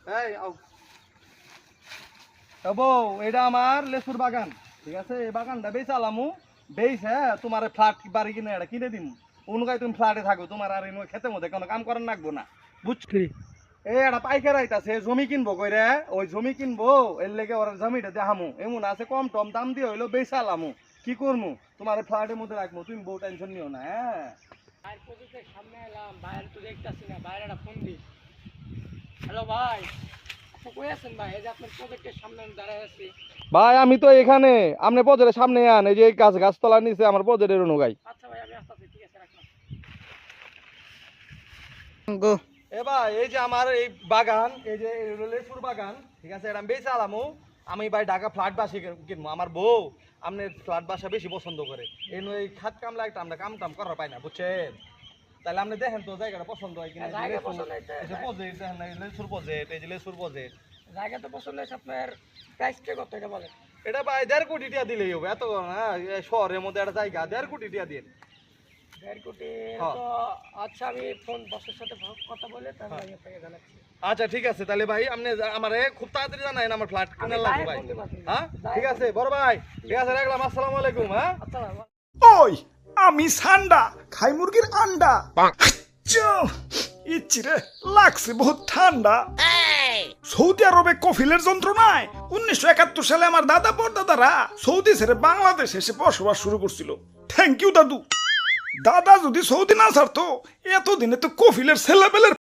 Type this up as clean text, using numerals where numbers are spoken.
এই আও বউ, এটা আমার লেসুর বাগান, ঠিক আছে? এই বাগানটা বেচালামু, বেচ, হ্যাঁ, তোমার ফ্ল্যাট বাড়ি কিনে এটা কিনে দিম। অনুগায় তুমি ফ্ল্যাটে থাকো, তোমার আর এনে খেতে মধ্যে কোনো কাম করার লাগবো না, বুঝছি? এই একটা পাইকার আইতাছে, জমি কিনবো কইরে, ওই জমি কিনবো, এর লেগে ওর জমিটা দেখামু, এমন আছে কম টম দাম দিয়ে হইলো বেচালামু। কি করমু, তোমার ফ্ল্যাটের মধ্যে রাখবো, তুমি বউ টেনশন নিও না, হ্যাঁ? ভাইয়ের প্রজেক্টের সামনে এলাম, ভাইয়ের তো দেখতেছি না, ভাইয়ের একটা ফোন দিই। হ্যালো ভাই, আপনি কই আছেন ভাই? এই যে আপনার প্রজেক্টের সামনে আমি দাঁড়ায় আছি। ভাই আমি তো এখানে, আপনি পজের সামনে আন, এই যে গাছতলার নিচে আমার পজের অনুগাই। আচ্ছা ভাই, আমি আসতেছি, ঠিক আছে, রাখলাম। এ ভাই, এই যে আমার এই বাগান, এই যে লেসুর বাগান, ঠিক আছে? এটা আমি বেচালামু। আমি ভাই ঢাকা ফ্ল্যাট বাসি কিনবো, আমার বউ আপনি ফ্ল্যাট বাসা বেশি পছন্দ করে, এই খাত কামলা একটা আমরা কাম টাম করার পাই না, বুঝছেন? তাহলে আপনি দেখেন তো জায়গাটা পছন্দ হয় কিনা। জায়গা পছন্দ হয়েছে, পজেট দেখেন, লেসুর পজেট, এই যে লেসুর পজেট। জায়গা তো পছন্দ হয়েছে। আপনার প্রাইসটা কত এটা বলেন? এটা ভাই 1.5 কোটি টাকা দিলেই হবে, এত না? শহরের মধ্যে একটা জায়গা 1.5 কোটি টাকা দিন। 1.5 কোটি? হ্যাঁ। তো আচ্ছা, আমি ফোন বসের সাথে কথা বলে তারপর আমি আপনাকে জানাচ্ছি। আচ্ছা ঠিক আছে, তাহলে ভাই আপনি আমারে খুব তাড়াতাড়ি জানাইন, আমার ফ্ল্যাট আমি কেনার লাগবে ভাই। ফোন দেবো আপনাকে। হ্যাঁ ঠিক আছে বড় ভাই, ঠিক আছে, রাখলাম, আসসালামু আলাইকুম। হ্যাঁ আচ্ছা ভাই। ওই আমি সান্ডা খাই মুরগির আন্ডা। ইচ্ছি রে, লাগছে বহুত ঠান্ডা। সৌদি আরবে কফিলের যন্ত্রণায় 1971 সালে আমার দাদা পরদাদারা সৌদি ছেড়ে বাংলাদেশ এসে বসবাস শুরু করছিল। থ্যাংক ইউ দাদু। দাদা যদি সৌদি না ছাড়তো, এতদিনে তো কফিলের ছেলেবেলের